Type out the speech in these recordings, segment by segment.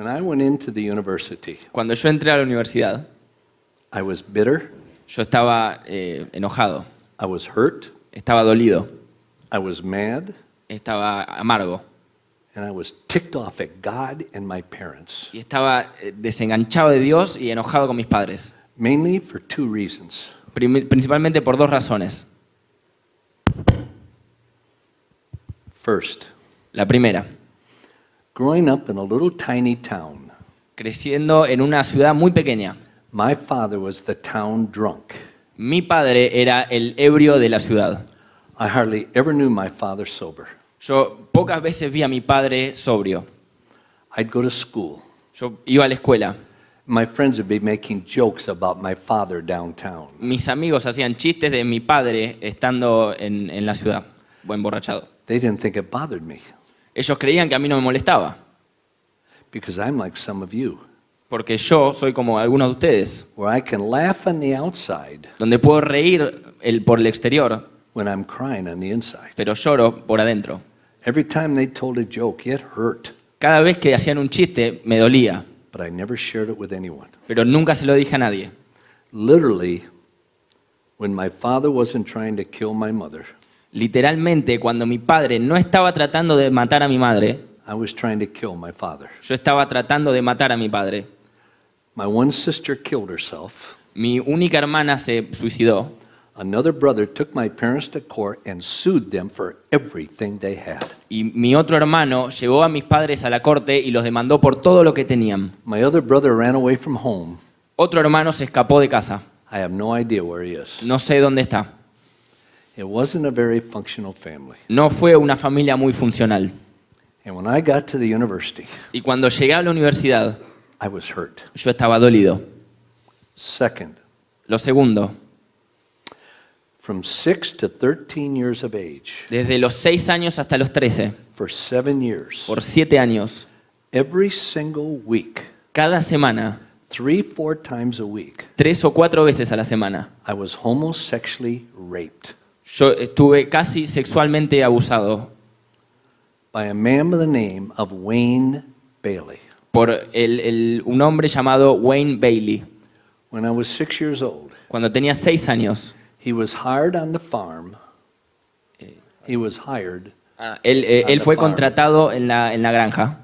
When I went into the university, Cuando yo entré a la universidad, I was bitter, yo estaba enojado, I was hurt, estaba dolido, I was mad, estaba amargo and I was ticked off at God and my parents, y estaba desenganchado de Dios y enojado con mis padres. mainly for two reasons. Principalmente por dos razones. First, La primera, growing up in a little tiny town, creciendo en una ciudad muy pequeña. my father was the town drunk. Mi padre era el ebrio de la ciudad. I hardly ever knew my father sober. Yo pocas veces vi a mi padre sobrio. I'd go to school. Yo iba a la escuela. My friends would be making jokes about my father downtown. Mis amigos hacían chistes de mi padre estando en la ciudad, o emborrachado. They didn't think it bothered me Ellos creían que a mí no me molestaba, because I'm like some of you, porque yo soy como algunos de ustedes, where I can laugh on the outside donde puedo reír por el exterior, when I'm crying on the inside. pero lloro por adentro. Every time they told a joke, it hurt, Cada vez que hacían un chiste me dolía, but I never shared it with anyone. pero nunca se lo dije a nadie. Literally, when my father wasn't trying to kill my mother, Literalmente, cuando mi padre no estaba tratando de matar a mi madre, I was trying to kill my father. yo estaba tratando de matar a mi padre. My one sister killed herself. Mi única hermana se suicidó. Another brother took my parents to court and sued them for everything they had. Y mi otro hermano llevó a mis padres a la corte y los demandó por todo lo que tenían. My other brother ran away from home. Otro hermano se escapó de casa. I have no idea where he is. No sé dónde está. It wasn't a very functional family. No fue una familia muy funcional. And when I got to the university, Y cuando llegué a la universidad, I was hurt. yo estaba dolido. Second, Lo segundo, from 6 to 13 years of age, desde los 6 años hasta los 13, for 7 years, por 7 años, every single week, cada semana, 3-4 times a week, 3 o 4 veces a la semana, I was homosexually raped yo estuve casi sexualmente abusado by a man by the name of Wayne Bailey. por un hombre llamado Wayne Bailey. When I was 6 years old, Cuando tenía 6 años, he was hired on the farm. He was hired él fue contratado en la granja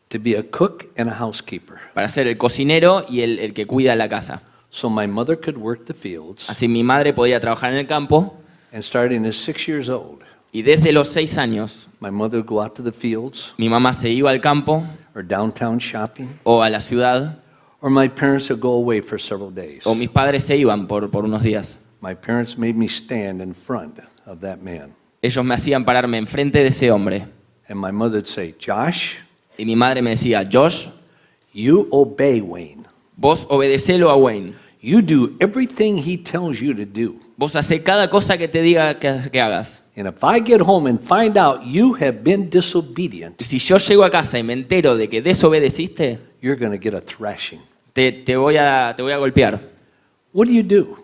to be a cook and a housekeeper. para ser el cocinero y el que cuida la casa. So my mother could work the fields, Así mi madre podía trabajar en el campo and starting at 6 years old, y desde los 6 años my mother would go out to the fields mi mamá se iba al campo or downtown shopping, o a la ciudad or my parents would go away for several days. o mis padres se iban por unos días. My parents made me stand in front of that man. Ellos me hacían pararme enfrente de ese hombre And my mother would say, Josh, y mi madre me decía, Josh, you obey Wayne. vos obedecelo a Wayne. You do everything he tells you to do. Vos hacés cada cosa que te diga que hagas. And if I get home and find out you have been disobedient, Y si yo llego a casa y me entero de que desobedeciste, you're going to get a thrashing. te voy a golpear. What do you do?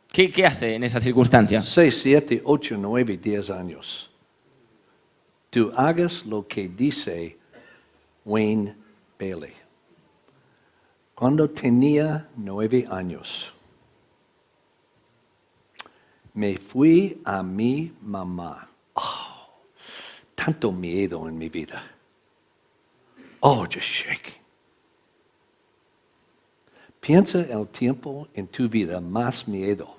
¿Qué hace en esa circunstancia? 6, 7, 8, 9, 10 años. Tú hagas lo que dice Wayne Bailey. Cuando tenía 9 años, me fui a mi mamá. Oh, tanto miedo en mi vida. Oh, just shaking. Piensa el tiempo en tu vida, más miedo.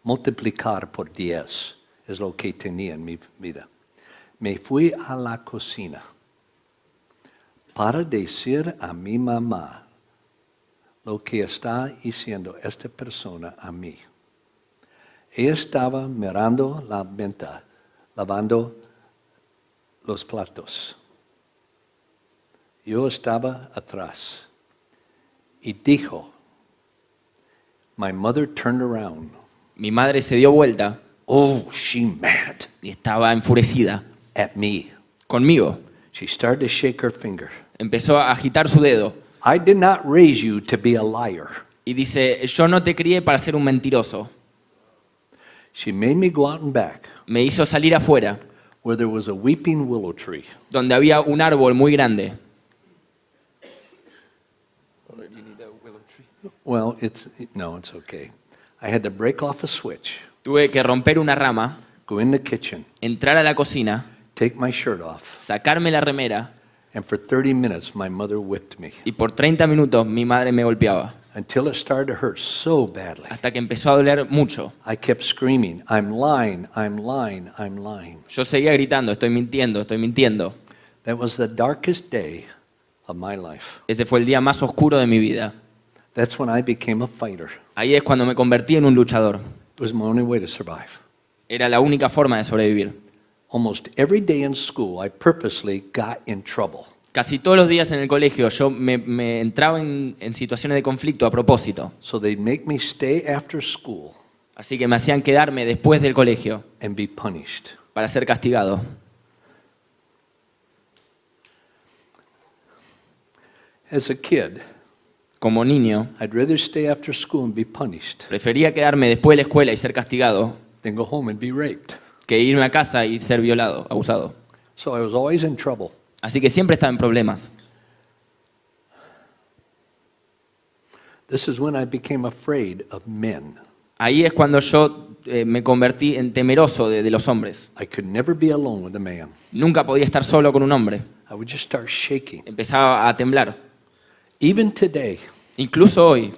Multiplicar por 10 es lo que tenía en mi vida. Me fui a la cocina para decir a mi mamá lo que está diciendo esta persona a mí. Ella estaba mirando la venta, lavando los platos. Yo estaba atrás y dijo, my mother turned around. Mi madre se dio vuelta Oh, she mad y estaba enfurecida at me. conmigo. She started to shake her finger. Empezó a agitar su dedo I did not raise you to be a liar. y dice, yo no te crié para ser un mentiroso. She made me go out and back Me hizo salir afuera, where there was a weeping willow tree. donde había un árbol muy grande. Well, it's okay. I had to break off a switch, Tuve que romper una rama, go in the kitchen, entrar a la cocina, take my shirt off, sacarme la remera and for 30 minutes my mother whipped me y por 30 minutos mi madre me golpeaba. until it started to hurt so badly. Hasta que empezó a doler mucho. I kept screaming, I'm lying, I'm lying, I'm lying. Yo seguía gritando, estoy mintiendo, estoy mintiendo. That was the darkest day of my life. Ese fue el día más oscuro de mi vida. That's when I became a fighter. Ahí es cuando me convertí en un luchador. It was my only way to survive. Era la única forma de sobrevivir. Almost every day in school, I purposely got in trouble. Casi todos los días en el colegio yo me entraba en situaciones de conflicto a propósito. So they'd make me stay after school Así que me hacían quedarme después del colegio and be punished. para ser castigado. As a kid, Como niño, I'd rather stay after school and be punished prefería quedarme después de la escuela y ser castigado than go home and be raped. que irme a casa y ser violado, abusado. So I was always in trouble. Así que siempre estaba en problemas. This is when I became afraid of men. Ahí es cuando yo me convertí en temeroso de los hombres. I could never be alone with a man. Nunca podía estar solo con un hombre. I would just start shaking. Empezaba a temblar. Even today, Incluso hoy,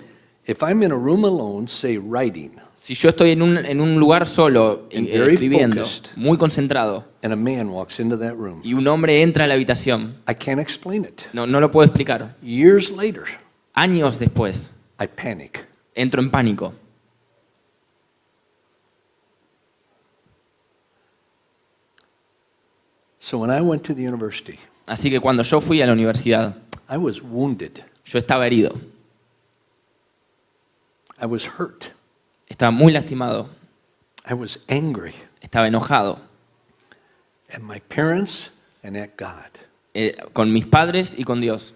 if I'm in a room alone, say writing, si yo estoy en un lugar solo And very escribiendo, focused. muy concentrado, and a man walks into that room, y un hombre entra a la habitación, I can't explain it. no lo puedo explicar. Years later, Años después, I panic. entro en pánico. So when I went to the university, Así que cuando yo fui a la universidad, I was wounded. yo estaba herido, I was hurt. estaba muy lastimado, I was angry estaba enojado at my parents and at God. con mis padres y con Dios.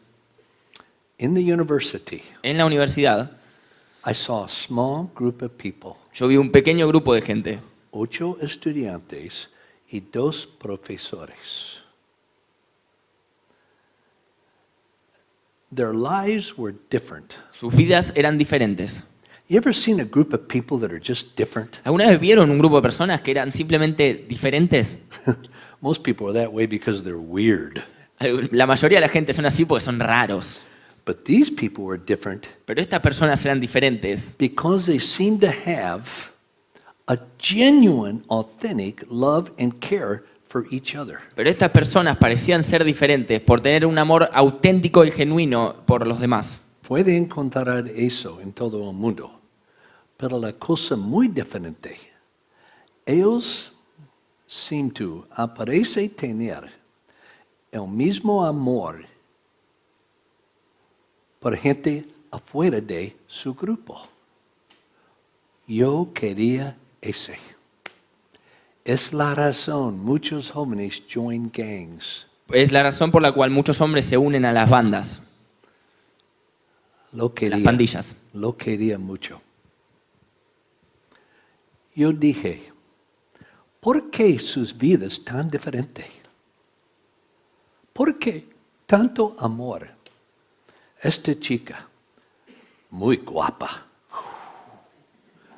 In the university, En la universidad, I saw a small group of people, yo vi un pequeño grupo de gente, 8 estudiantes y 2 profesores. Their lives were different. sus vidas eran diferentes. You ever seen a group of people that are just different? ¿Alguna vez vieron un grupo de personas que eran simplemente diferentes? Most people are that way because they're weird. La mayoría de la gente son así porque son raros. But these people were different Pero estas personas eran diferentes because they seemed to have a genuine, authentic love and care for each other. Pero estas personas parecían ser diferentes por tener un amor auténtico y genuino por los demás. Puede encontrar eso en todo el mundo, pero la cosa muy diferente. Ellos seem to aparece tener el mismo amor por gente afuera de su grupo. Yo quería ese. Es la razón muchos jóvenes join gangs. Es la razón por la cual muchos hombres se unen a las bandas, Lo las quería, pandillas. lo quería mucho. Yo dije, ¿por qué sus vidas tan diferentes? ¿Por qué tanto amor? Esta chica, muy guapa,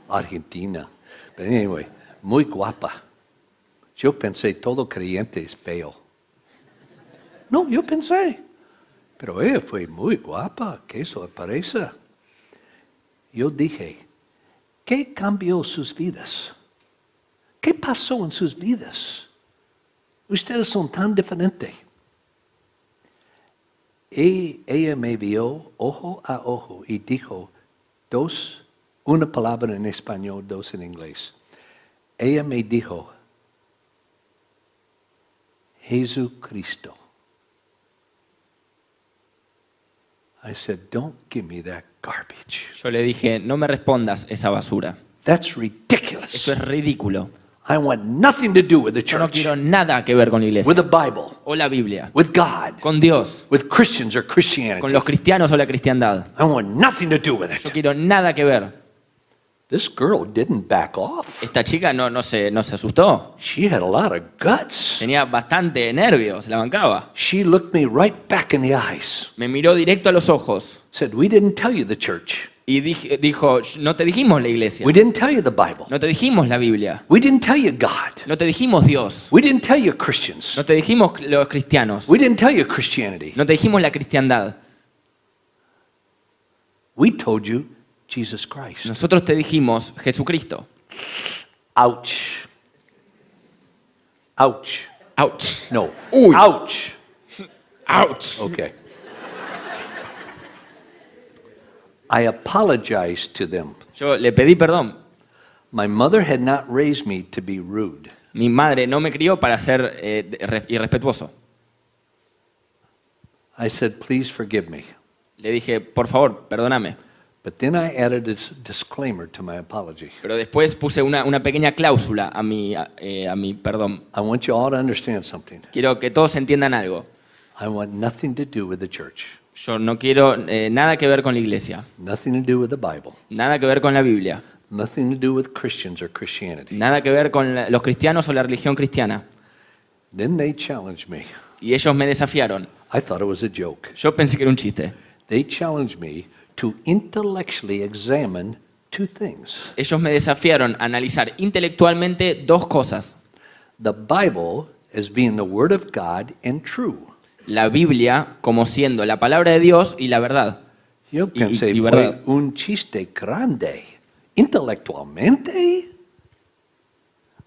Argentina, but anyway, muy guapa. Yo pensé, todo creyente es feo. No, yo pensé, pero ella fue muy guapa, que eso parece. Yo dije, ¿qué cambió sus vidas? ¿Qué pasó en sus vidas? Ustedes son tan diferentes. Ella me vio ojo a ojo y dijo una palabra en español, 2 en inglés. Ella me dijo, Jesucristo. I said, don't give me that garbage. Yo le dije, no me respondas esa basura. That's ridiculous. Eso es ridículo. I want nothing to do with the Yo no church, quiero nada que ver con la with iglesia, the Bible, o la Biblia, with God, con Dios, with Christians or con Christianity. los cristianos o la cristiandad. I want nothing to do with Yo it. quiero nada que ver. This girl didn't back off. Esta chica no se asustó. She had a lot of guts. Tenía bastante nervios, la bancaba. She looked me right back in the eyes. Me miró directo a los ojos. Said, we didn't tell you the church. Y dijo, no te dijimos la iglesia, We didn't tell you the Bible. no te dijimos la Biblia, We didn't tell you God. no te dijimos Dios, We didn't tell you Christians. no te dijimos los cristianos, We didn't tell you Christianity. no te dijimos la cristiandad. We told you Jesus Christ. Nosotros te dijimos Jesucristo. Ouch. Ouch. Ouch. No. Uy. Ouch. Ouch. Okay. I apologized to them. Yo le pedí perdón. My mother had not raised me to be rude. Mi madre no me crió para ser irrespetuoso. I said, please forgive me. Le dije, por favor, perdóname. But then I added this disclaimer to my apology. Pero después puse una pequeña cláusula a mi perdón. I want you all to understand something. Quiero que todos entiendan algo. I want nothing to do with the church. Yo no quiero nada que ver con la iglesia, Nothing to do with the Bible. nada que ver con la Biblia, Nothing to do with Christians or Christianity. nada que ver con los cristianos o la religión cristiana. Then they challenged me. Y ellos me desafiaron. I thought it was a joke. Yo pensé que era un chiste. They challenged me to intellectually examine two things. Ellos me desafiaron a analizar intelectualmente dos cosas. The Bible as being the Word of God and true. La Biblia como siendo la palabra de Dios y la verdad. Yo pensé, y fue verdad. un chiste grande. Intelectualmente.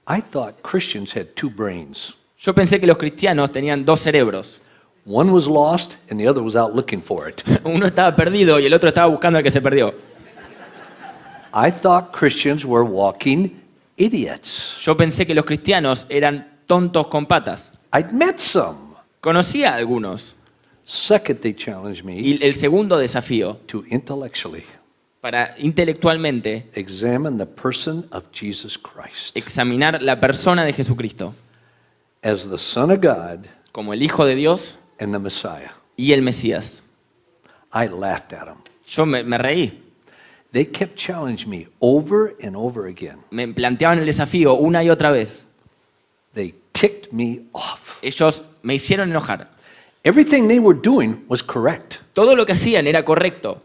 I thought Christians had two brains. Yo pensé que los cristianos tenían dos cerebros. One was lost and the other was out looking for it. Uno estaba perdido y el otro estaba buscando al que se perdió. I thought Christians were walking idiots. Yo pensé que los cristianos eran tontos con patas. I'd met some. Conocía a algunos. Second, they challenged me Y el segundo desafío, to intellectually para intelectualmente examine the person of Jesus Christ examinar la persona de Jesucristo as the Son of God como el Hijo de Dios and the Messiah. y el Mesías. I laughed at them. Yo me reí. They kept challenging me over and over again. Me planteaban el desafío una y otra vez. They ticked me off. Ellos me hicieron enojar. Everything they were doing was correct. Todo lo que hacían era correcto.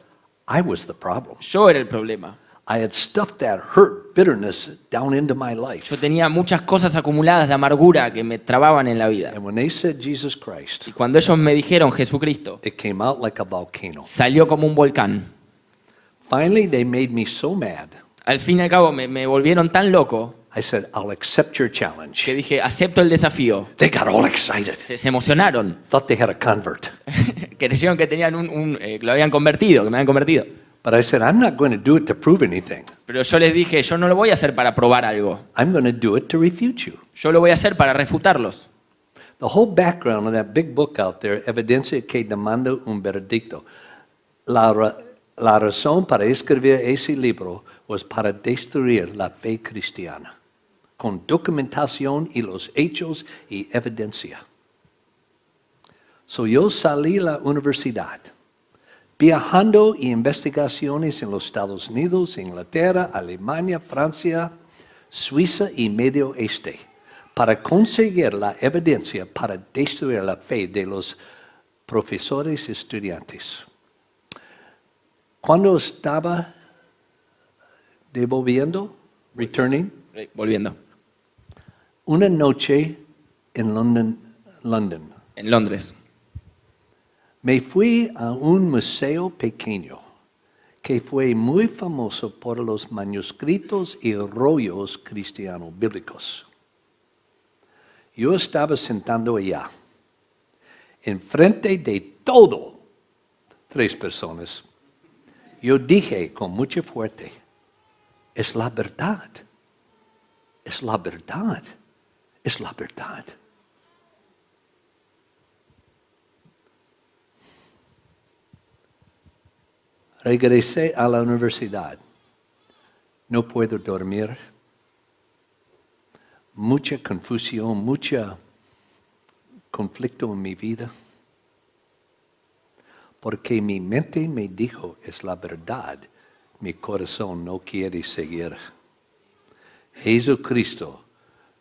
I was the problem. Yo era el problema. I had stuffed that hurt, bitterness down into my life. Yo tenía muchas cosas acumuladas de amargura que me trababan en la vida. And when they said Jesus Christ, Y cuando ellos me dijeron Jesucristo, it came out like a volcano. salió como un volcán. Finally, they made me so mad. Al fin y al cabo me volvieron tan loco I said, I'll accept your que challenge. dije, acepto el desafío. They got all excited. Se emocionaron. Thought they had a convert. Creyeron que tenían que lo habían convertido, que me habían convertido. But I said, I'm not going to do it to prove anything. Pero yo les dije, yo no lo voy a hacer para probar algo. I'm going to do it to refute you. Yo lo voy a hacer para refutarlos. The whole background of that big book out there, Evidencia que demanda un veredicto. La razón para escribir ese libro was para destruir la fe cristiana, con documentación y los hechos y evidencia. So yo salí a la universidad, viajando y investigaciones en los Estados Unidos, Inglaterra, Alemania, Francia, Suiza y Medio Oeste, para conseguir la evidencia para destruir la fe de los profesores y estudiantes. Cuando estaba devolviendo, returning, Volviendo. una noche en London, En Londres. me fui a un museo pequeño que fue muy famoso por los manuscritos y rollos cristianos bíblicos. Yo estaba sentado allá, enfrente de todo, 3 personas. Yo dije con mucha fuerte, es la verdad, es la verdad, es la verdad. Regresé a la universidad. No puedo dormir. Mucha confusión, mucho conflicto en mi vida. Porque mi mente me dijo, es la verdad. Mi corazón no quiere seguir. Jesucristo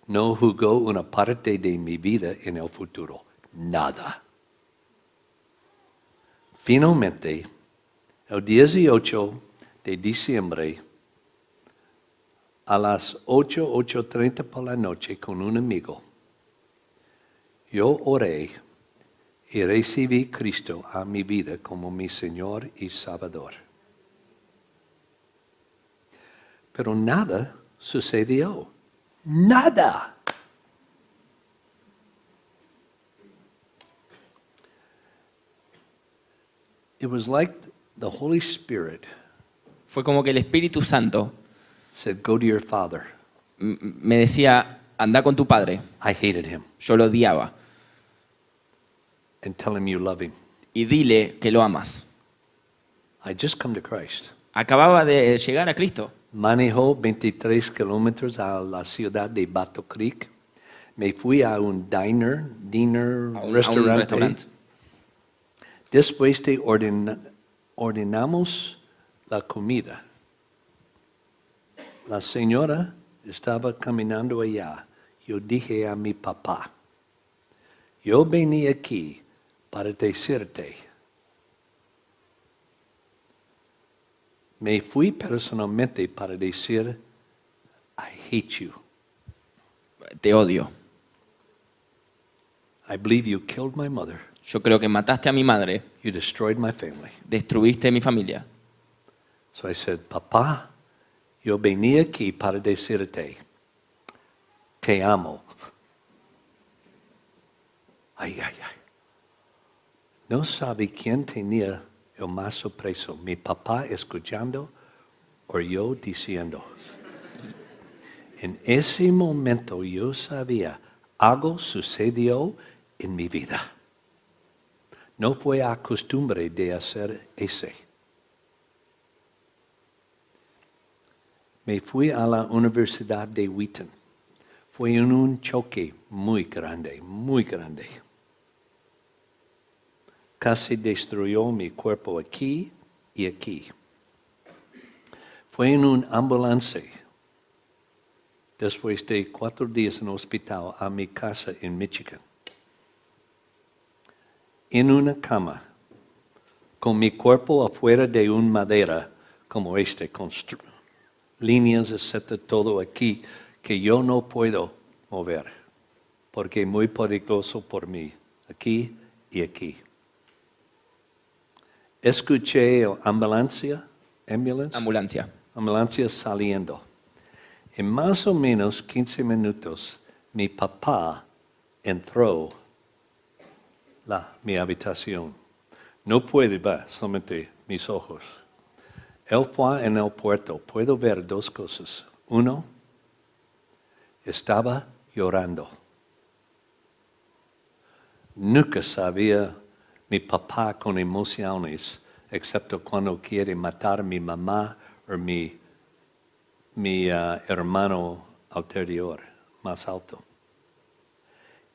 no jugó una parte de mi vida en el futuro. Nada. Finalmente, el 18 de diciembre a las 8:30 por la noche con un amigo. Yo oré y recibí a Cristo a mi vida como mi Señor y Salvador. Pero nada sucedió. Nada. It was like the Holy Spirit Fue como que el Espíritu Santo said, go to your father. me decía, anda con tu padre. I hated him. Yo lo odiaba. And tell him you love him. Y dile que lo amas. I just come to Christ. Acababa de llegar a Cristo. Manejó 23 kilómetros a la ciudad de Battle Creek. Me fui a un diner, A un restaurante. Después de ordenamos la comida. La señora estaba caminando allá. Yo dije a mi papá, yo vení aquí para decirte. Me fui personalmente para decir, I hate you. Te odio. I believe you killed my mother. Yo creo que mataste a mi madre, You destroyed my family. destruiste mi familia. So I said, papá, yo vení aquí para decirte, te amo. Ay, ay, ay. No sabe quién tenía el más sorpreso, mi papá escuchando o yo diciendo. En ese momento yo sabía, algo sucedió en mi vida. No fue a costumbre de hacer ese. Me fui a la Universidad de Wheaton. Fue en un choque muy grande, muy grande. Casi destruyó mi cuerpo aquí y aquí. Fue en un ambulancia. Después de 4 días en el hospital a mi casa en Michigan. En una cama, con mi cuerpo afuera de una madera como este, con líneas, etcétera, todo aquí, que yo no puedo mover, porque es muy peligroso por mí, aquí y aquí. Escuché ambulancia saliendo. En más o menos 15 minutos, mi papá entró a mi habitación. No puede ver, solamente mis ojos. Él fue en el puerto. Puedo ver 2 cosas. Uno, estaba llorando. Nunca sabía mi papá con emociones, excepto cuando quiere matar a mi mamá o mi hermano anterior, más alto.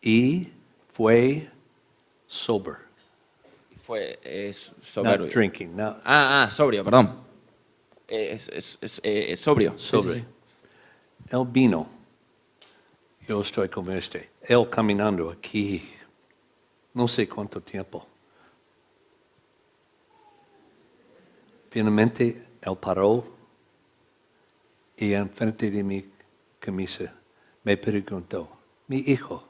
Y fue sober. Fue Not drinking. sobrio, perdón. Sobrio. Sobre. Sí, sí, sí. Él vino. Yo estoy como este. Él caminando aquí. No sé cuánto tiempo. Finalmente, él paró y enfrente de mi camisa me preguntó, mi hijo,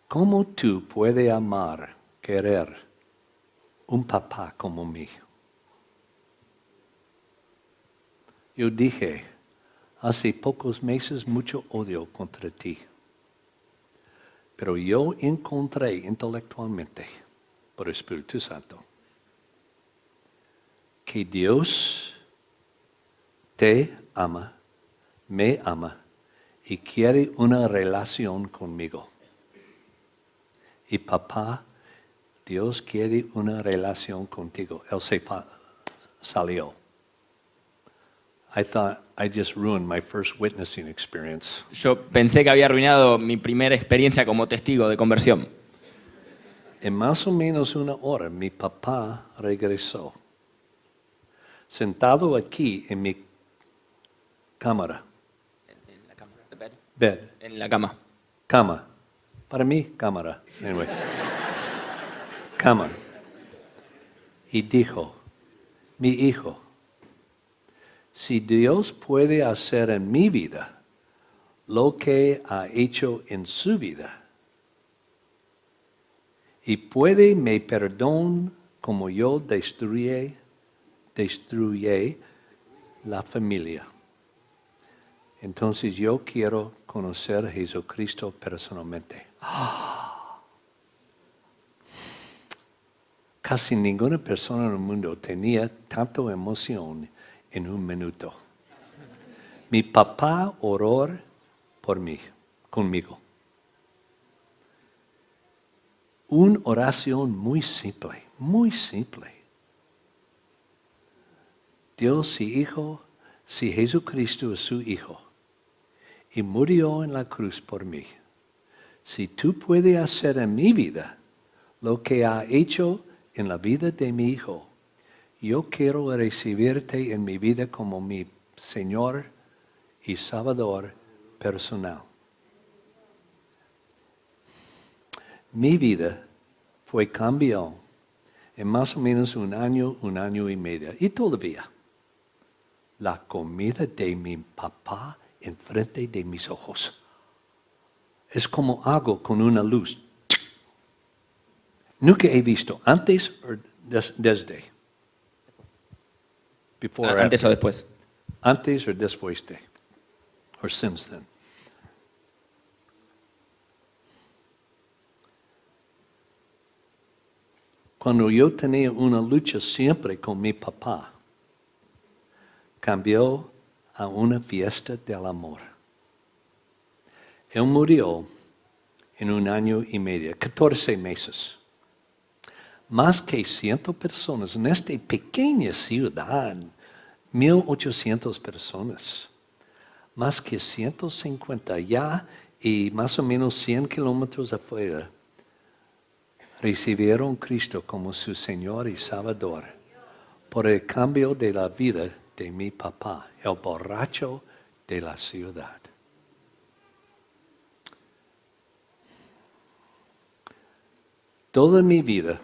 ¿cómo tú puedes amar, querer un papá como mí? Yo dije, hace pocos meses mucho odio contra ti. Pero yo encontré intelectualmente, por el Espíritu Santo, que Dios te ama, me ama y quiere una relación conmigo. Y papá, Dios quiere una relación contigo. Él salió. I thought I just ruined my first witnessing experience. Yo pensé que había arruinado mi primera experiencia como testigo de conversión. En más o menos 1 hora, mi papá regresó. Sentado aquí en mi cámara. ¿En la cámara? ¿Bed? Bed. En la cama. Cama. Para mí, cámara. Anyway. Cama. Y dijo, mi hijo, Si Dios puede hacer en mi vida lo que ha hecho en su vida, y puede me perdonar como yo destruí la familia, entonces yo quiero conocer a Jesucristo personalmente. Casi ninguna persona en el mundo tenía tanta emoción en un minuto. Mi papá oró por mí, conmigo. Una oración muy simple, muy simple. Dios, si Jesucristo es su Hijo y murió en la cruz por mí, si tú puedes hacer en mi vida lo que ha hecho en la vida de mi Hijo, yo quiero recibirte en mi vida como mi Señor y Salvador personal. Mi vida fue cambiada en más o menos un año y medio. Y todavía, la comida de mi papá enfrente de mis ojos. Es como algo con una luz. Nunca he visto antes o desde. Before or Antes after. o después. Antes o después de. Or since then. Cuando yo tenía una lucha siempre con mi papá, cambió a una fiesta del amor. Él murió en un año y medio, 14 meses. Más que 100 personas en esta pequeña ciudad, 1,800 personas. Más que 150 ya y más o menos 100 kilómetros afuera, recibieron a Cristo como su Señor y Salvador por el cambio de la vida de mi papá, el borracho de la ciudad. Toda mi vida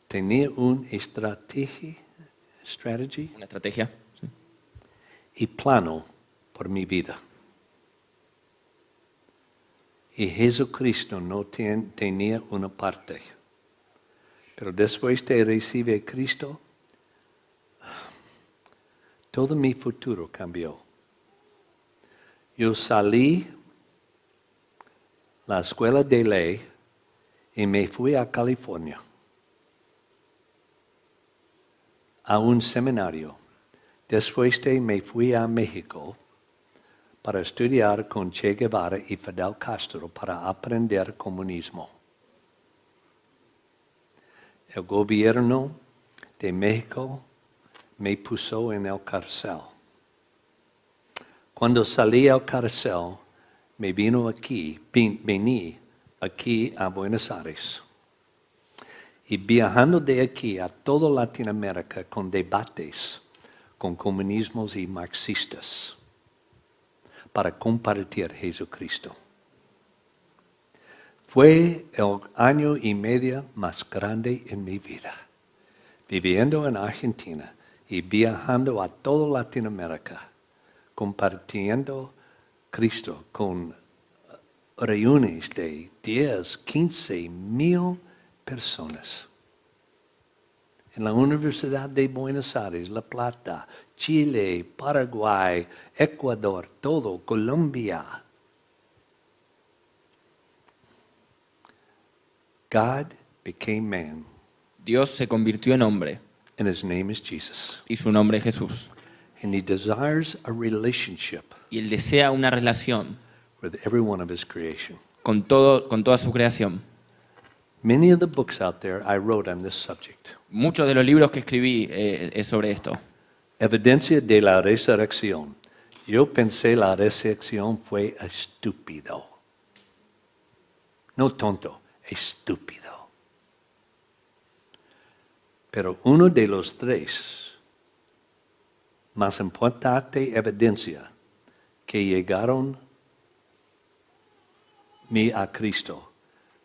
tenía una estrategia Una estrategia. Sí. y plano por mi vida. Y Jesucristo no tenía una parte. Pero después de recibir a Cristo, todo mi futuro cambió. Yo salí de la escuela de ley y me fui a California, a un seminario. Después me fui a México para estudiar con Che Guevara y Fidel Castro para aprender comunismo. El gobierno de México me puso en el cárcel. Cuando salí del cárcel, vení aquí a Buenos Aires. Y viajando de aquí a toda Latinoamérica con debates con comunismos y marxistas para compartir Jesucristo. Fue el año y medio más grande en mi vida, viviendo en Argentina y viajando a toda Latinoamérica, compartiendo Cristo con reuniones de 10, 15 mil personas. En la Universidad de Buenos Aires, La Plata, Chile, Paraguay, Ecuador, todo, Colombia. God became man, Dios se convirtió en hombre and his name is Jesus. y su nombre es Jesús. And he desires a relationship Y él desea una relación with every one of his creation. con toda su creación. Many of the books out there I wrote on this subject. Muchos de los libros que escribí es sobre esto. Evidencia de la resurrección. Yo pensé la resurrección fue estúpido. No tonto, estúpido. Pero uno de los tres más importante evidencia que llegaron a Cristo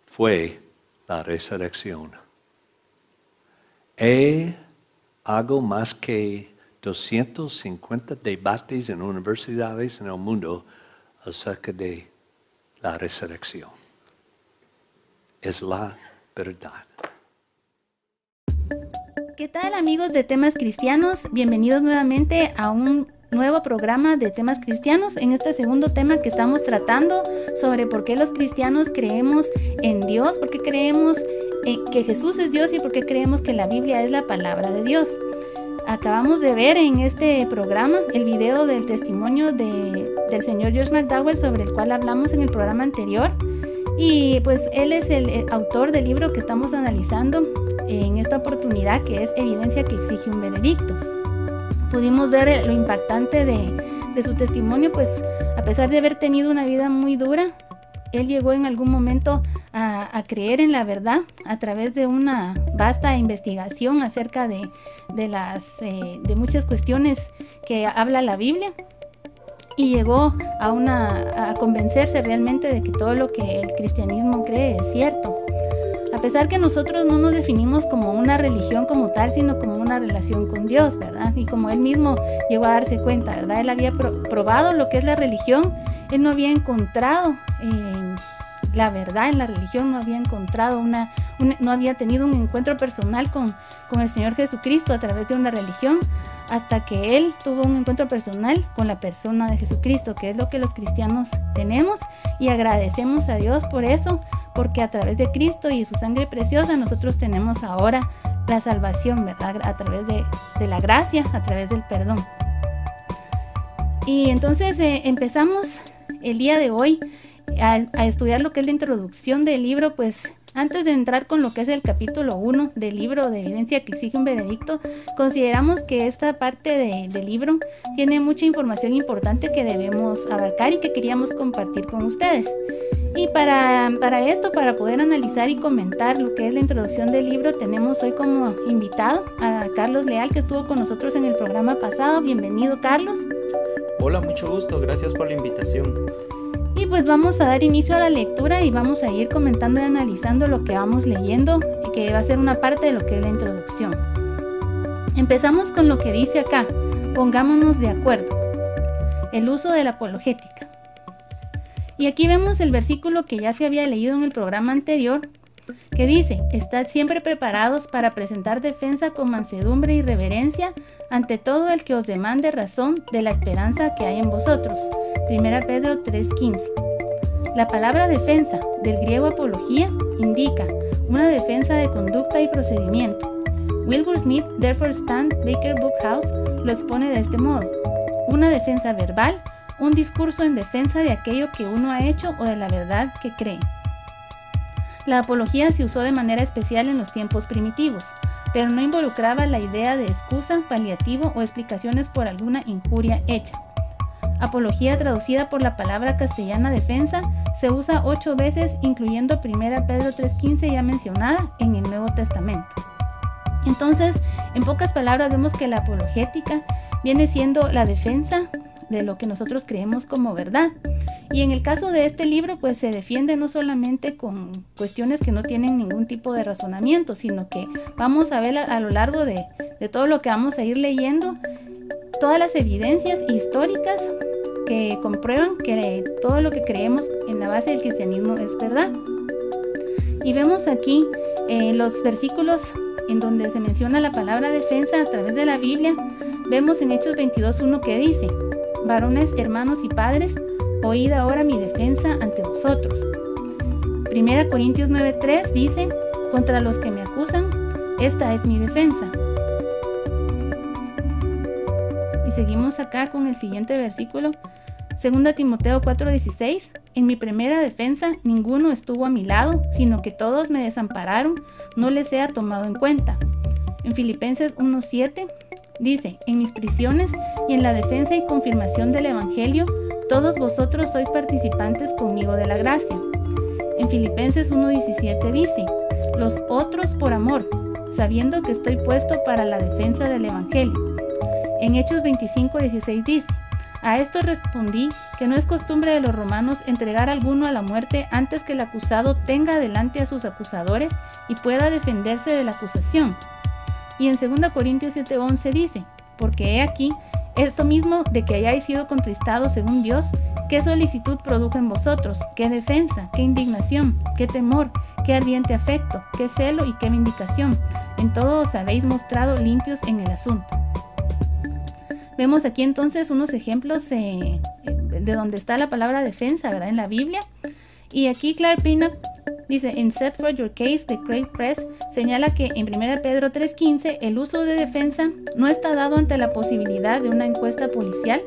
fue la resurrección. Algo más que 250 debates en universidades en el mundo acerca de la resurrección. Es la verdad. ¿Qué tal, amigos de Temas Cristianos? Bienvenidos nuevamente a un nuevo programa de Temas Cristianos. En este segundo tema que estamos tratando sobre por qué los cristianos creemos en Dios, por qué creemos que Jesús es Dios y por qué creemos que la Biblia es la palabra de Dios. Acabamos de ver en este programa el video del testimonio del señor George McDowell, sobre el cual hablamos en el programa anterior. Y pues él es el autor del libro que estamos analizando en esta oportunidad, que es Evidencia que exige un veredicto. Pudimos ver lo impactante de su testimonio, pues a pesar de haber tenido una vida muy dura, él llegó en algún momento a creer en la verdad a través de una vasta investigación acerca de muchas cuestiones que habla la Biblia. Y llegó a convencerse realmente de que todo lo que el cristianismo cree es cierto. A pesar que nosotros no nos definimos como una religión como tal, sino como una relación con Dios, ¿verdad? Y como él mismo llegó a darse cuenta, ¿verdad? Él había probado lo que es la religión, él no había encontrado la verdad en la religión, no había encontrado no había tenido un encuentro personal con el Señor Jesucristo a través de una religión, hasta que él tuvo un encuentro personal con la persona de Jesucristo, que es lo que los cristianos tenemos, y agradecemos a Dios por eso, porque a través de Cristo y su sangre preciosa nosotros tenemos ahora la salvación, ¿verdad? A través de la gracia, a través del perdón. Y entonces empezamos el día de hoy a estudiar lo que es la introducción del libro. Pues antes de entrar con lo que es el capítulo 1 del libro de Evidencia que exige un veredicto, consideramos que esta parte del libro tiene mucha información importante que debemos abarcar y que queríamos compartir con ustedes. Y para esto, para poder analizar y comentar lo que es la introducción del libro, tenemos hoy como invitado a Carlos Leal, que estuvo con nosotros en el programa pasado. Bienvenido, Carlos. Hola, mucho gusto, gracias por la invitación. Y pues vamos a dar inicio a la lectura y vamos a ir comentando y analizando lo que vamos leyendo, que va a ser una parte de lo que es la introducción. Empezamos con lo que dice acá: pongámonos de acuerdo. El uso de la apologética. Y aquí vemos el versículo que ya se había leído en el programa anterior, que dice: estad siempre preparados para presentar defensa con mansedumbre y reverencia ante todo el que os demande razón de la esperanza que hay en vosotros. 1 Pedro 3:15. La palabra defensa, del griego apología, indica una defensa de conducta y procedimiento. Wilbur Smith, Therefore Stand, Baker Book House, lo expone de este modo: una defensa verbal, un discurso en defensa de aquello que uno ha hecho o de la verdad que cree. La apología se usó de manera especial en los tiempos primitivos, pero no involucraba la idea de excusa, paliativo o explicaciones por alguna injuria hecha. Apología, traducida por la palabra castellana defensa, se usa 8 veces, incluyendo 1 Pedro 3:15 ya mencionada en el Nuevo Testamento. Entonces, en pocas palabras, vemos que la apologética viene siendo la defensa de lo que nosotros creemos como verdad. Y en el caso de este libro, pues se defiende no solamente con cuestiones que no tienen ningún tipo de razonamiento, sino que vamos a ver a lo largo de todo lo que vamos a ir leyendo, todas las evidencias históricas que comprueban que todo lo que creemos en la base del cristianismo es verdad. Y vemos aquí los versículos en donde se menciona la palabra defensa a través de la Biblia. Vemos en Hechos 22:1 que dice: varones, hermanos y padres, oíd ahora mi defensa ante vosotros. 1 Corintios 9:3 dice: contra los que me acusan, esta es mi defensa. Y seguimos acá con el siguiente versículo, 2 Timoteo 4:16: en mi primera defensa ninguno estuvo a mi lado, sino que todos me desampararon, no les sea tomado en cuenta. En Filipenses 1:7 dice: en mis prisiones y en la defensa y confirmación del Evangelio, todos vosotros sois participantes conmigo de la gracia. En Filipenses 1:17 dice: los otros por amor, sabiendo que estoy puesto para la defensa del Evangelio. En Hechos 25:16 dice: a esto respondí que no es costumbre de los romanos entregar a alguno a la muerte antes que el acusado tenga delante a sus acusadores y pueda defenderse de la acusación. Y en 2 Corintios 7:11 dice: porque he aquí, esto mismo de que hayáis sido contristados según Dios, qué solicitud produjo en vosotros, qué defensa, qué indignación, qué temor, qué ardiente afecto, qué celo y qué vindicación. En todo os habéis mostrado limpios en el asunto. Vemos aquí entonces unos ejemplos de donde está la palabra defensa, ¿verdad? En la Biblia. Y aquí Clark Pinnock dice, en Set for Your Case de Craig Press, señala que en 1 Pedro 3:15 el uso de defensa no está dado ante la posibilidad de una encuesta policial.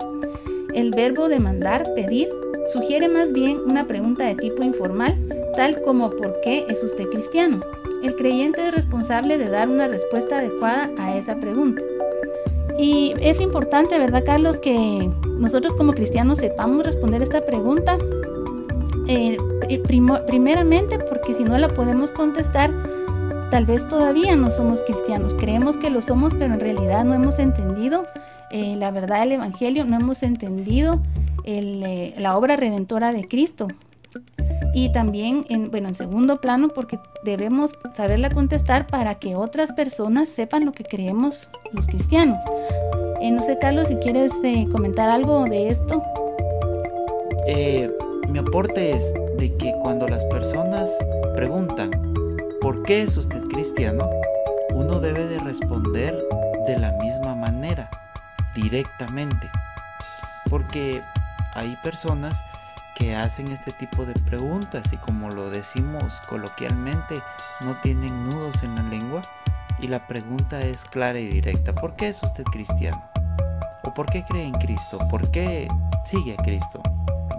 El verbo demandar, pedir, sugiere más bien una pregunta de tipo informal, tal como ¿por qué es usted cristiano? El creyente es responsable de dar una respuesta adecuada a esa pregunta. Y es importante, ¿verdad, Carlos?, que nosotros como cristianos sepamos responder esta pregunta. Primeramente porque si no la podemos contestar, tal vez todavía no somos cristianos. Creemos que lo somos, pero en realidad no hemos entendido la verdad del Evangelio, no hemos entendido la obra redentora de Cristo. Y también, en segundo plano, porque debemos saberla contestar para que otras personas sepan lo que creemos los cristianos. No sé, Carlos, si quieres comentar algo de esto. Mi aporte es de que cuando las personas preguntan ¿por qué es usted cristiano?, uno debe de responder de la misma manera, directamente, porque hay personas que hacen este tipo de preguntas y, como lo decimos coloquialmente, no tienen nudos en la lengua, y la pregunta es clara y directa: ¿por qué es usted cristiano? ¿O por qué cree en Cristo? ¿Por qué sigue a Cristo?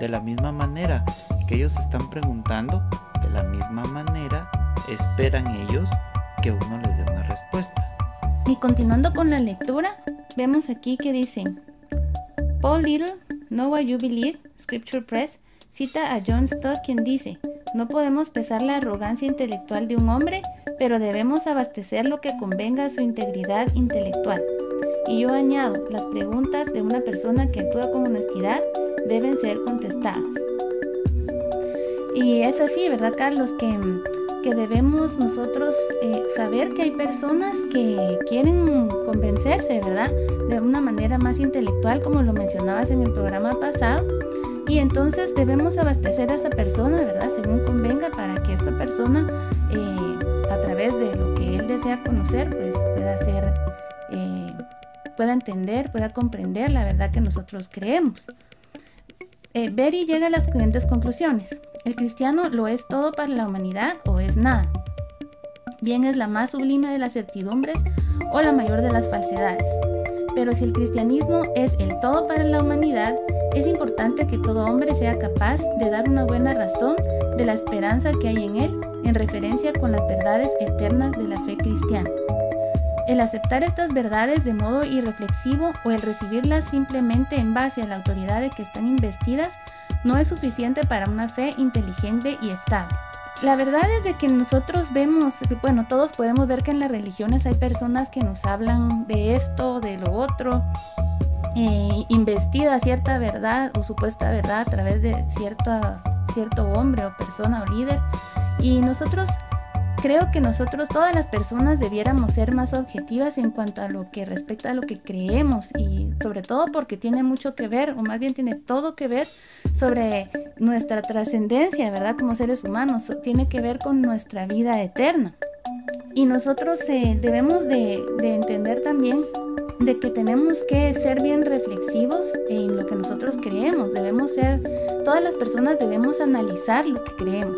De la misma manera que ellos están preguntando, de la misma manera esperan ellos que uno les dé una respuesta. Y continuando con la lectura, vemos aquí que dice: Paul Little, Know What You Believe, Scripture Press, cita a John Stott, quien dice: no podemos pesar la arrogancia intelectual de un hombre, pero debemos abastecer lo que convenga a su integridad intelectual. Y yo añado, las preguntas de una persona que actúa con honestidad deben ser contestadas. Y es así, ¿verdad, Carlos? Que debemos nosotros saber que hay personas que quieren convencerse, ¿verdad?, de una manera más intelectual, como lo mencionabas en el programa pasado. Y entonces debemos abastecer a esa persona, ¿verdad?, según convenga, para que esta persona, a través de lo que él desea conocer, pues pueda entender, pueda comprender la verdad que nosotros creemos. Berry llega a las siguientes conclusiones: el cristiano lo es todo para la humanidad o es nada. Bien es la más sublime de las certidumbres o la mayor de las falsedades. Pero si el cristianismo es el todo para la humanidad, es importante que todo hombre sea capaz de dar una buena razón de la esperanza que hay en él en referencia con las verdades eternas de la fe cristiana. El aceptar estas verdades de modo irreflexivo o el recibirlas simplemente en base a la autoridad de que están investidas no es suficiente para una fe inteligente y estable. La verdad es de que nosotros vemos, bueno, todos podemos ver que en las religiones hay personas que nos hablan de esto, de lo otro, investida cierta verdad o supuesta verdad a través de cierto hombre o persona o líder. Y creo que nosotros, todas las personas, debiéramos ser más objetivas en cuanto a lo que respecta a lo que creemos, y sobre todo porque tiene mucho que ver, o más bien tiene todo que ver sobre nuestra trascendencia, ¿verdad?, como seres humanos. Tiene que ver con nuestra vida eterna. Y nosotros debemos de entender también de que tenemos que ser bien reflexivos en lo que nosotros creemos. Todas las personas debemos analizar lo que creemos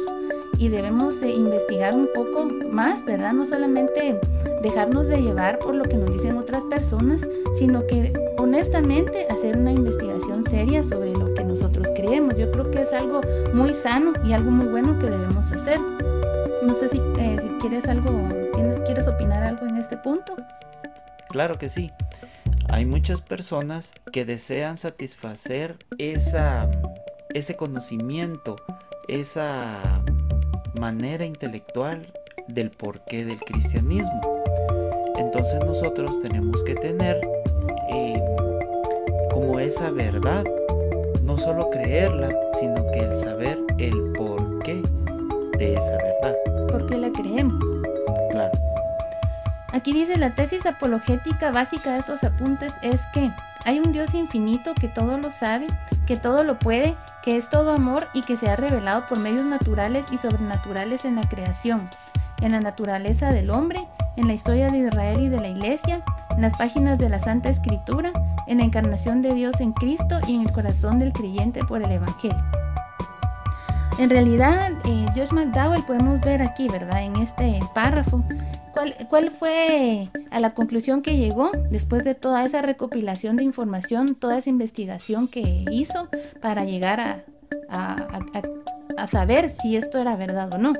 y debemos investigar un poco más, ¿verdad? No solamente dejarnos de llevar por lo que nos dicen otras personas, sino que honestamente hacer una investigación seria sobre lo que nosotros creemos. Yo creo que es algo muy sano y algo muy bueno que debemos hacer. No sé si quieres opinar algo en este punto. Claro que sí. Hay muchas personas que desean satisfacer ese conocimiento, esa manera intelectual del porqué del cristianismo. Entonces nosotros tenemos que tener como esa verdad, no solo creerla, sino que el saber el porqué de esa verdad. ¿Por qué la creemos? Claro. Aquí dice: la tesis apologética básica de estos apuntes es que hay un Dios infinito que todo lo sabe, que todo lo puede, que es todo amor y que se ha revelado por medios naturales y sobrenaturales en la creación, en la naturaleza del hombre, en la historia de Israel y de la Iglesia, en las páginas de la Santa Escritura, en la encarnación de Dios en Cristo y en el corazón del creyente por el Evangelio. En realidad, Josh McDowell podemos ver aquí, ¿verdad?, en este párrafo, cuál fue a la conclusión que llegó después de toda esa recopilación de información, toda esa investigación que hizo para llegar a saber si esto era verdad o no.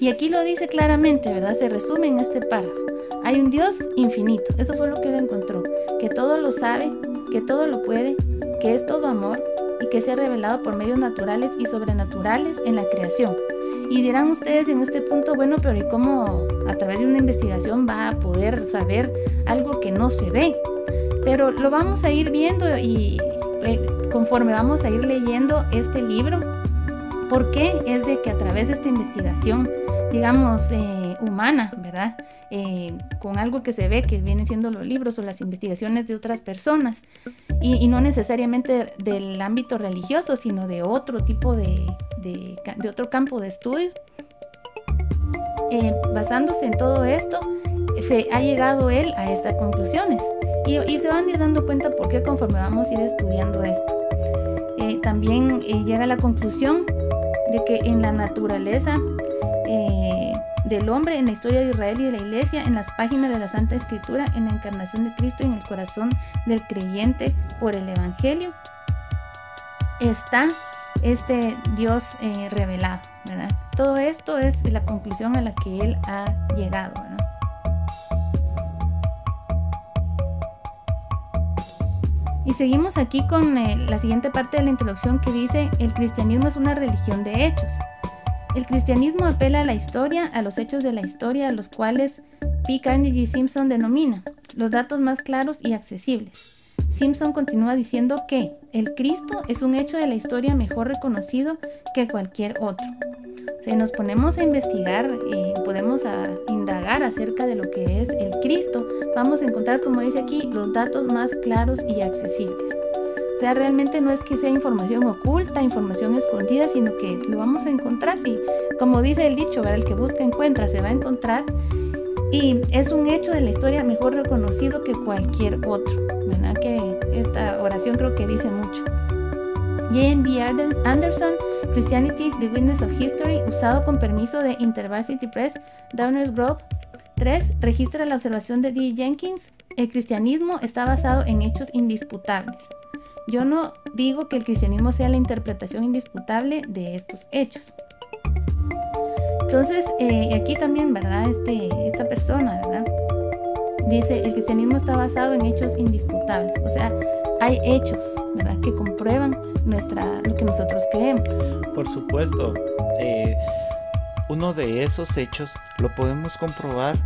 Y aquí lo dice claramente, ¿verdad? Se resume en este párrafo. Hay un Dios infinito, eso fue lo que él encontró, que todo lo sabe, que todo lo puede, que es todo amor y que se ha revelado por medios naturales y sobrenaturales en la creación. Y dirán ustedes en este punto, bueno, pero ¿y cómo a través de una investigación va a poder saber algo que no se ve? Pero lo vamos a ir viendo y conforme vamos a ir leyendo este libro. ¿Por qué? Es de que a través de esta investigación, digamos, humana, ¿verdad? Con algo que se ve, que vienen siendo los libros o las investigaciones de otras personas, y no necesariamente del ámbito religioso, sino de otro tipo de otro campo de estudio. Basándose en todo esto, se ha llegado él a estas conclusiones, y se van a ir dando cuenta por qué conforme vamos a ir estudiando esto. También llega a la conclusión de que en la naturaleza del hombre, en la historia de Israel y de la Iglesia, en las páginas de la Santa Escritura, en la encarnación de Cristo y en el corazón del creyente por el Evangelio, está este Dios revelado, ¿verdad? Todo esto es la conclusión a la que él ha llegado, ¿verdad? Y seguimos aquí con la siguiente parte de la introducción, que dice: el cristianismo es una religión de hechos. El cristianismo apela a la historia, a los hechos de la historia, a los cuales P. Carnegie Simpson denomina los datos más claros y accesibles. Simpson continúa diciendo que el Cristo es un hecho de la historia mejor reconocido que cualquier otro. Si nos ponemos a investigar y podemos indagar acerca de lo que es el Cristo, vamos a encontrar, como dice aquí, los datos más claros y accesibles. O sea, realmente no es que sea información oculta, información escondida, sino que lo vamos a encontrar. Sí, como dice el dicho, ¿verdad? El que busca encuentra, se va a encontrar. Y es un hecho de la historia mejor reconocido que cualquier otro, ¿verdad? Que esta oración creo que dice mucho. J.N.B. Anderson, Christianity, The Witness of History, usado con permiso de InterVarsity Press, Downers Grove. 3. Registra la observación de D. Jenkins: el cristianismo está basado en hechos indisputables. Yo no digo que el cristianismo sea la interpretación indisputable de estos hechos. Entonces, aquí también, ¿verdad? Esta persona, ¿verdad?, dice: el cristianismo está basado en hechos indisputables. O sea, hay hechos, ¿verdad?, que comprueban lo que nosotros creemos. Por supuesto, uno de esos hechos lo podemos comprobar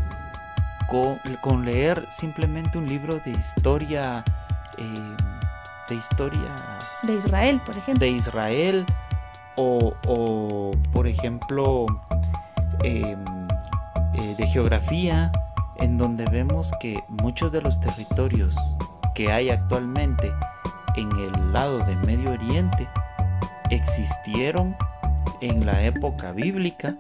con leer simplemente un libro de historia, de Israel, por ejemplo. De Israel, o por ejemplo, de geografía, en donde vemos que muchos de los territorios que hay actualmente en el lado de Medio Oriente existieron en la época bíblica.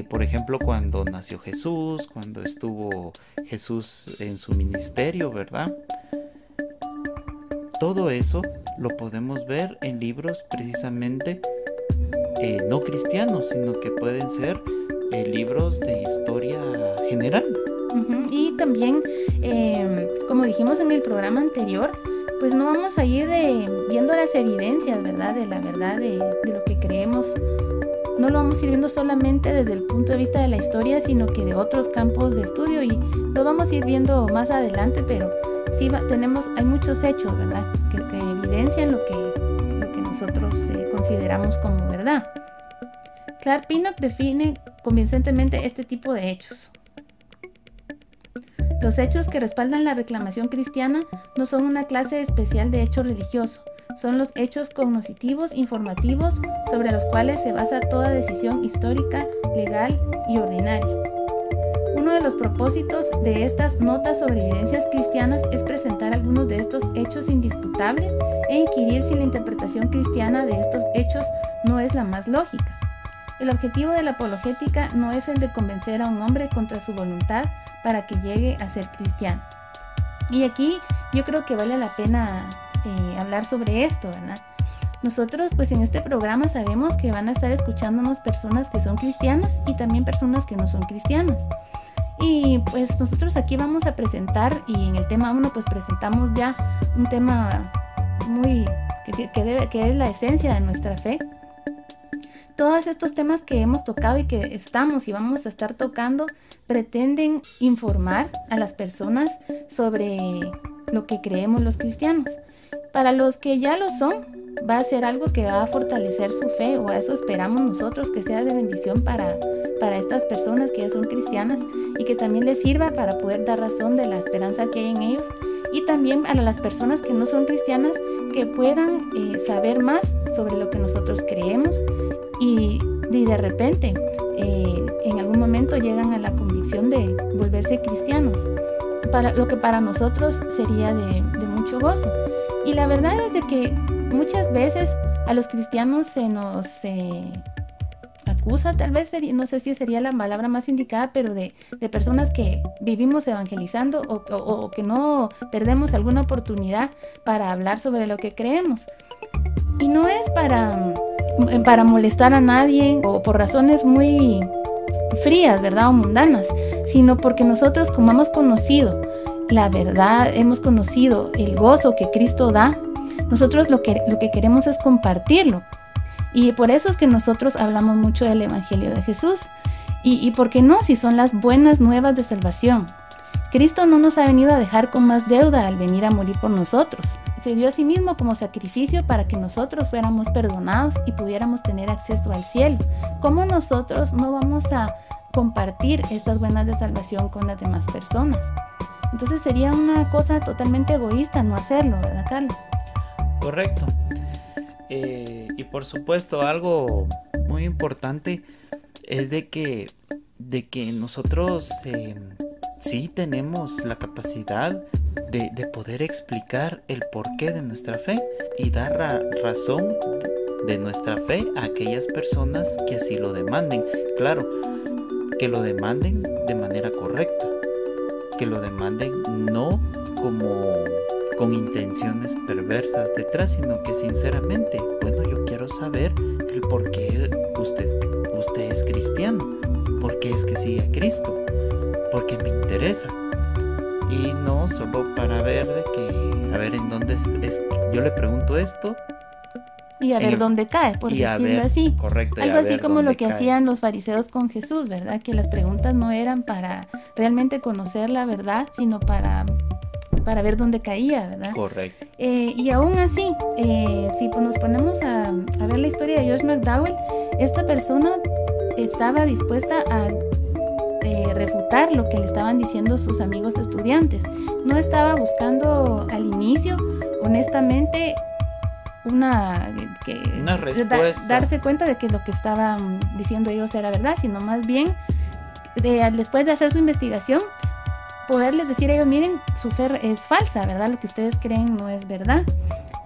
Por ejemplo, cuando nació Jesús, cuando estuvo Jesús en su ministerio, ¿verdad? Todo eso lo podemos ver en libros precisamente no cristianos, sino que pueden ser libros de historia general. Y también, como dijimos en el programa anterior, pues no vamos a ir viendo las evidencias, ¿verdad?, de la verdad de lo que creemos. No lo vamos a ir viendo solamente desde el punto de vista de la historia, sino que de otros campos de estudio, y lo vamos a ir viendo más adelante, pero sí hay muchos hechos, ¿verdad?, que evidencian lo que nosotros consideramos como verdad. Clark Pinnock define convincentemente este tipo de hechos. Los hechos que respaldan la reclamación cristiana no son una clase especial de hecho religioso, son los hechos cognoscitivos informativos sobre los cuales se basa toda decisión histórica, legal y ordinaria. Uno uno de los propósitos de estas notas sobre evidencias cristianas es presentar algunos de estos hechos indisputables e inquirir si la interpretación cristiana de estos hechos no es la más lógica. El objetivo de la apologética no es el de convencer a un hombre contra su voluntad para que llegue a ser cristiano. Y aquí yo creo que vale la pena hablar sobre esto, ¿verdad? Nosotros pues en este programa sabemos que van a estar escuchándonos personas que son cristianas y también personas que no son cristianas. Y pues nosotros aquí vamos a presentar, y en el tema 1 pues presentamos ya un tema muy que es la esencia de nuestra fe. Todos estos temas que hemos tocado y que estamos y vamos a estar tocando pretenden informar a las personas sobre lo que creemos los cristianos. Para los que ya lo son, va a ser algo que va a fortalecer su fe, o a eso esperamos nosotros, que sea de bendición para estas personas que ya son cristianas, y que también les sirva para poder dar razón de la esperanza que hay en ellos, y también a las personas que no son cristianas, que puedan saber más sobre lo que nosotros creemos y de repente en algún momento llegan a la convicción de volverse cristianos, para lo que para nosotros sería de mucho gozo. Y la verdad es de que muchas veces a los cristianos se nos acusa, tal vez, no sé si sería la palabra más indicada, pero de personas que vivimos evangelizando o que no perdemos alguna oportunidad para hablar sobre lo que creemos. Y no es para molestar a nadie o por razones muy frías, ¿verdad? O mundanas, sino porque nosotros, como hemos conocido la verdad, hemos conocido el gozo que Cristo da, nosotros lo que queremos es compartirlo. Y por eso es que nosotros hablamos mucho del Evangelio de Jesús. Y ¿por qué no? Si son las buenas nuevas de salvación. Cristo no nos ha venido a dejar con más deuda al venir a morir por nosotros. Se dio a sí mismo como sacrificio para que nosotros fuéramos perdonados y pudiéramos tener acceso al cielo. ¿Cómo nosotros no vamos a compartir estas buenas de salvación con las demás personas? Entonces sería una cosa totalmente egoísta no hacerlo, ¿verdad, Carlos? Correcto. Y por supuesto, algo muy importante es de que nosotros sí tenemos la capacidad de poder explicar el porqué de nuestra fe y dar razón de nuestra fe a aquellas personas que así lo demanden. Claro, que lo demanden de manera correcta, que lo demanden no como con intenciones perversas detrás, sino que sinceramente, bueno, yo quiero saber el por qué usted es cristiano, por qué es que sigue a Cristo, porque me interesa. Y no solo para ver de que, a ver en dónde es yo le pregunto esto y a ver dónde cae, por decirlo así. Correcto. Algo así como lo que hacían los fariseos con Jesús, ¿verdad? Que las preguntas no eran para realmente conocer la verdad, sino para ver dónde caía, ¿verdad? Correcto. Y aún así, si nos ponemos a ver la historia de Josh McDowell, esta persona estaba dispuesta a refutar lo que le estaban diciendo sus amigos estudiantes. No estaba buscando al inicio, honestamente, una respuesta, darse cuenta de que lo que estaban diciendo ellos era verdad, sino más bien después de hacer su investigación, poderles decir a ellos, miren, su fe es falsa, ¿verdad? Lo que ustedes creen no es verdad.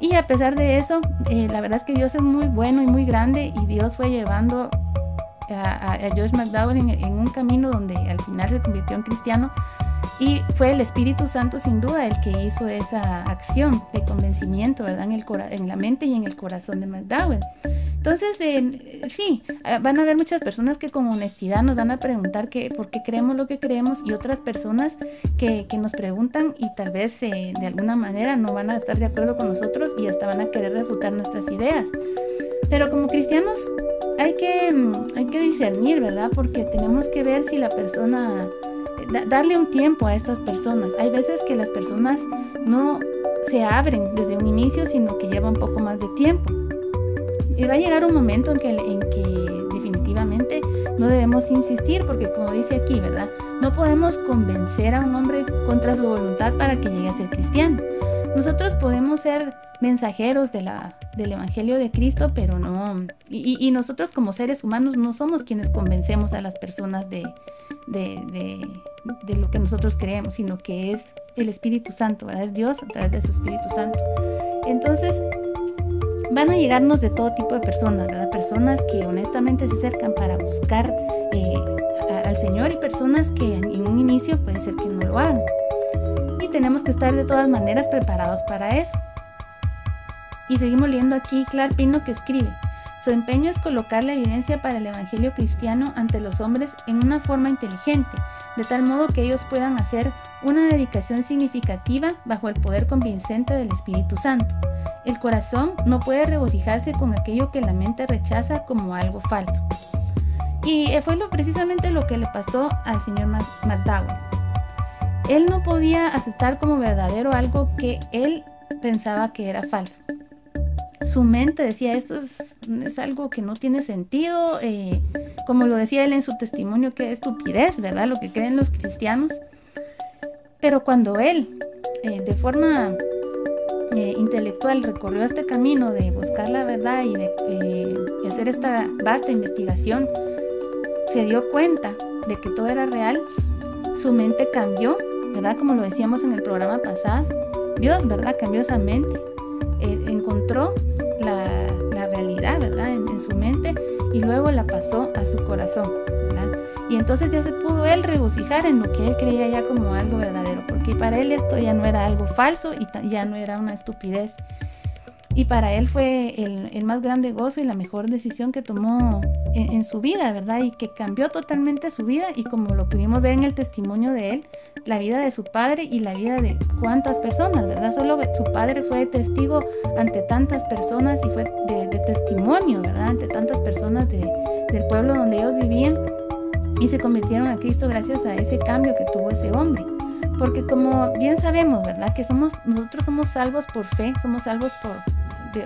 Y a pesar de eso, la verdad es que Dios es muy bueno y muy grande, y Dios fue llevando a Josh McDowell en un camino donde al final se convirtió en cristiano, y fue el Espíritu Santo sin duda el que hizo esa acción de convencimiento, ¿verdad? En la mente y en el corazón de McDowell. Entonces, sí, van a haber muchas personas que con honestidad nos van a preguntar por qué creemos lo que creemos, y otras personas que nos preguntan y tal vez de alguna manera no van a estar de acuerdo con nosotros y hasta van a querer refutar nuestras ideas. Pero como cristianos hay que discernir, ¿verdad? Porque tenemos que ver si la persona, darle un tiempo a estas personas. Hay veces que las personas no se abren desde un inicio, sino que lleva un poco más de tiempo. Y va a llegar un momento en que definitivamente no debemos insistir, porque como dice aquí, ¿verdad? No podemos convencer a un hombre contra su voluntad para que llegue a ser cristiano. Nosotros podemos ser mensajeros del Evangelio de Cristo, pero no, y nosotros como seres humanos no somos quienes convencemos a las personas de lo que nosotros creemos, sino que es el Espíritu Santo, ¿verdad? Es Dios a través de su Espíritu Santo. Entonces, van a llegarnos de todo tipo de personas, ¿verdad? Personas que honestamente se acercan para buscar al Señor, y personas que en un inicio puede ser que no lo hagan. Y tenemos que estar de todas maneras preparados para eso. Y seguimos leyendo aquí Clark Pinnock, que escribe: su empeño es colocar la evidencia para el Evangelio cristiano ante los hombres en una forma inteligente, de tal modo que ellos puedan hacer una dedicación significativa bajo el poder convincente del Espíritu Santo. El corazón no puede regocijarse con aquello que la mente rechaza como algo falso. Y fue precisamente lo que le pasó al señor McDowell. Él no podía aceptar como verdadero algo que él pensaba que era falso. Su mente decía, esto es algo que no tiene sentido, como lo decía él en su testimonio, qué estupidez, ¿verdad? Lo que creen los cristianos. Pero cuando él, de forma intelectual, recorrió este camino de buscar la verdad y de hacer esta vasta investigación, se dio cuenta de que todo era real. Su mente cambió, ¿verdad? Como lo decíamos en el programa pasado, Dios, ¿verdad? Cambió esa mente, encontró la realidad, ¿verdad? En su mente, y luego la pasó a su corazón, ¿verdad? Y entonces ya se pudo él regocijar en lo que él creía ya como algo verdadero, porque para él esto ya no era algo falso y ya no era una estupidez. Y para él fue el más grande gozo y la mejor decisión que tomó en su vida, ¿verdad? Y que cambió totalmente su vida, y como lo pudimos ver en el testimonio de él, la vida de su padre y la vida de cuántas personas, ¿verdad? Solo su padre fue testigo ante tantas personas y fue de testimonio, ¿verdad? Ante tantas personas del pueblo donde ellos vivían, y se convirtieron a Cristo gracias a ese cambio que tuvo ese hombre. Porque como bien sabemos, ¿verdad? Que nosotros somos salvos por fe, somos salvos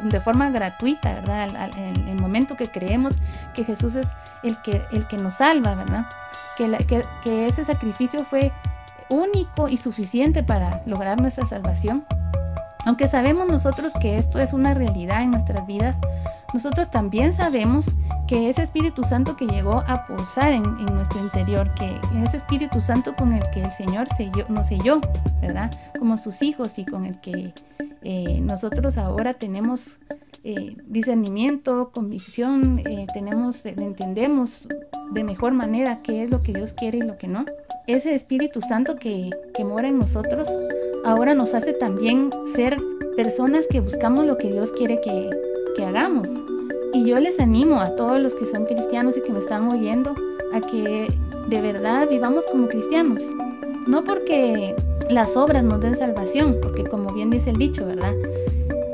de forma gratuita, ¿verdad? En el momento que creemos que Jesús es el que nos salva, ¿verdad? Que ese sacrificio fue único y suficiente para lograr nuestra salvación. Aunque sabemos nosotros que esto es una realidad en nuestras vidas, nosotros también sabemos que ese Espíritu Santo que llegó a posar en nuestro interior, que ese Espíritu Santo con el que el Señor nos selló, ¿verdad? Como sus hijos, y con el que nosotros ahora tenemos discernimiento, convicción, entendemos de mejor manera qué es lo que Dios quiere y lo que no. Ese Espíritu Santo que mora en nosotros ahora nos hace también ser personas que buscamos lo que Dios quiere que hagamos. Y yo les animo a todos los que son cristianos y que me están oyendo a que de verdad vivamos como cristianos. No porque las obras nos den salvación, porque como bien dice el dicho, ¿verdad?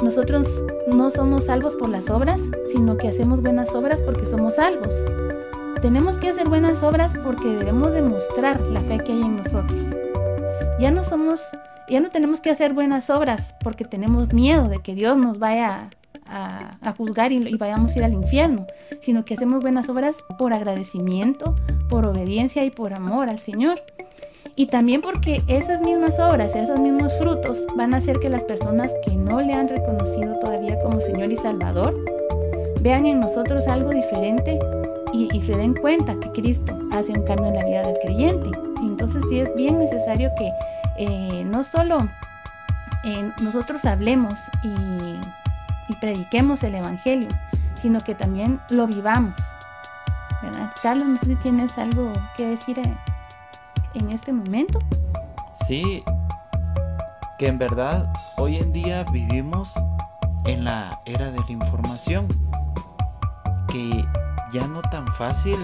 Nosotros no somos salvos por las obras, sino que hacemos buenas obras porque somos salvos. Tenemos que hacer buenas obras porque debemos demostrar la fe que hay en nosotros. Ya no tenemos que hacer buenas obras porque tenemos miedo de que Dios nos vaya a juzgar y vayamos a ir al infierno, sino que hacemos buenas obras por agradecimiento, por obediencia y por amor al Señor. Y también porque esas mismas obras, esos mismos frutos van a hacer que las personas que no le han reconocido todavía como Señor y Salvador vean en nosotros algo diferente y se den cuenta que Cristo hace un cambio en la vida del creyente. Y entonces sí es bien necesario que no solo nosotros hablemos y prediquemos el Evangelio, sino que también lo vivamos, ¿verdad? Carlos, no sé si tienes algo que decir en este momento. Sí, que en verdad hoy en día vivimos en la era de la información, que ya no tan fácil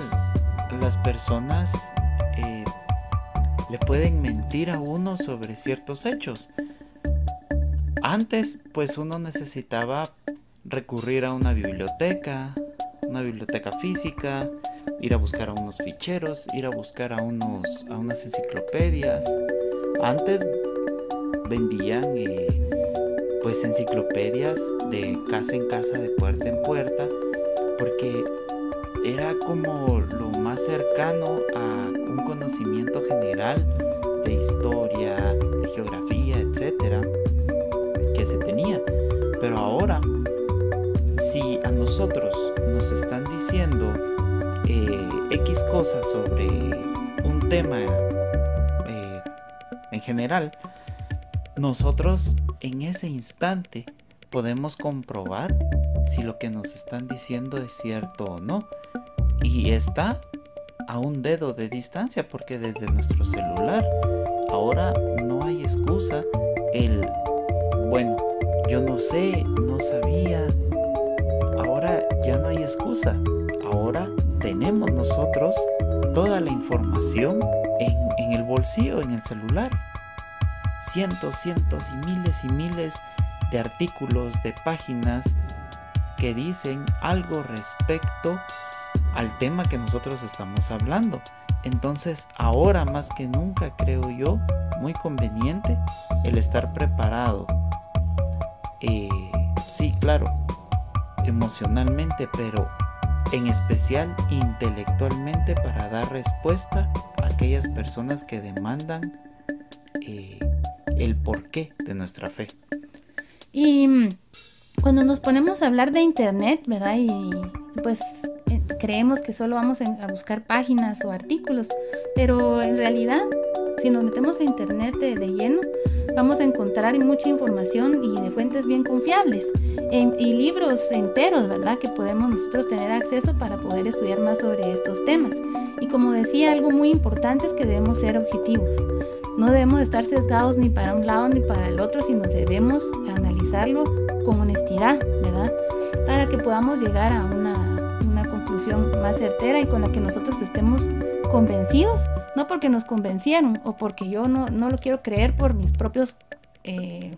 las personas le pueden mentir a uno sobre ciertos hechos. Antes, pues uno necesitaba recurrir a una biblioteca física, ir a buscar a unos ficheros, ir a buscar a unas enciclopedias. Antes vendían pues enciclopedias de casa en casa, de puerta en puerta, porque era como lo más cercano a un conocimiento general de historia, de geografía, etcétera. que se tenía. Pero ahora, si a nosotros nos están diciendo X cosas sobre un tema en general, nosotros en ese instante podemos comprobar si lo que nos están diciendo es cierto o no. Y está a un dedo de distancia, porque desde nuestro celular ahora no hay excusa. Bueno, yo no sé, no sabía. Ahora ya no hay excusa. Ahora tenemos nosotros toda la información en el bolsillo, en el celular. Cientos y miles de artículos, de páginas que dicen algo respecto al tema que nosotros estamos hablando. Entonces, ahora más que nunca, creo yo, muy conveniente el estar preparado. Sí, claro, emocionalmente, pero en especial intelectualmente, para dar respuesta a aquellas personas que demandan el porqué de nuestra fe. Y cuando nos ponemos a hablar de internet, ¿verdad? Y pues creemos que solo vamos a buscar páginas o artículos, pero en realidad, si nos metemos a internet de lleno, vamos a encontrar mucha información y de fuentes bien confiables, y libros enteros, ¿verdad?, que podemos nosotros tener acceso para poder estudiar más sobre estos temas. Y como decía, algo muy importante es que debemos ser objetivos. No debemos estar sesgados ni para un lado ni para el otro, sino debemos analizarlo con honestidad, ¿verdad?, para que podamos llegar a una conclusión más certera y con la que nosotros estemos convencidos, no porque nos convencieron o porque yo no lo quiero creer por mis propios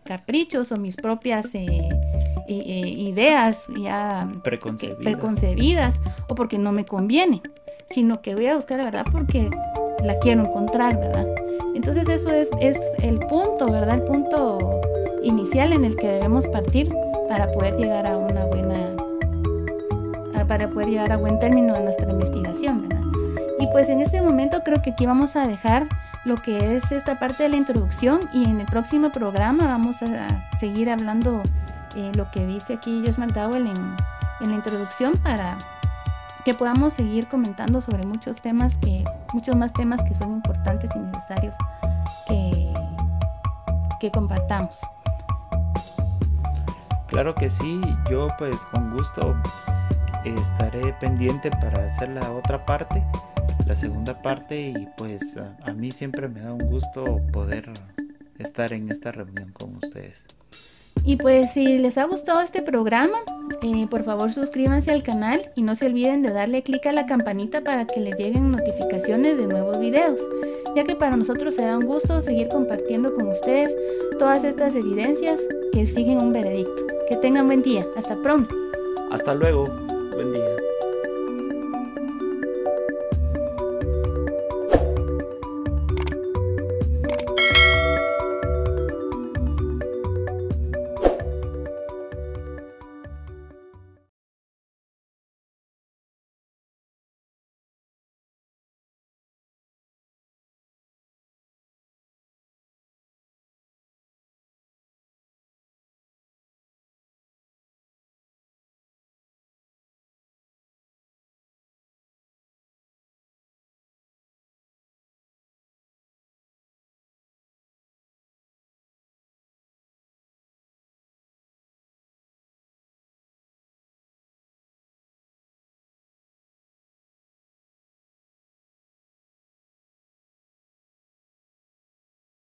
caprichos o mis propias ideas ya preconcebidas o porque no me conviene, sino que voy a buscar la verdad porque la quiero encontrar, ¿verdad? Entonces eso es el punto, ¿verdad? El punto inicial en el que debemos partir para poder llegar a buen término de nuestra investigación, ¿verdad? Y pues en este momento creo que aquí vamos a dejar lo que es esta parte de la introducción, y en el próximo programa vamos a seguir hablando lo que dice aquí Josh McDowell en la introducción, para que podamos seguir comentando sobre muchos más temas que son importantes y necesarios que compartamos. Claro que sí, yo pues con gusto estaré pendiente para hacer la segunda parte, y pues a mí siempre me da un gusto poder estar en esta reunión con ustedes. Y pues si les ha gustado este programa, por favor suscríbanse al canal y no se olviden de darle clic a la campanita para que les lleguen notificaciones de nuevos videos, ya que para nosotros será un gusto seguir compartiendo con ustedes todas estas evidencias que siguen un veredicto. Que tengan buen día. Hasta pronto. Hasta luego. Buen día.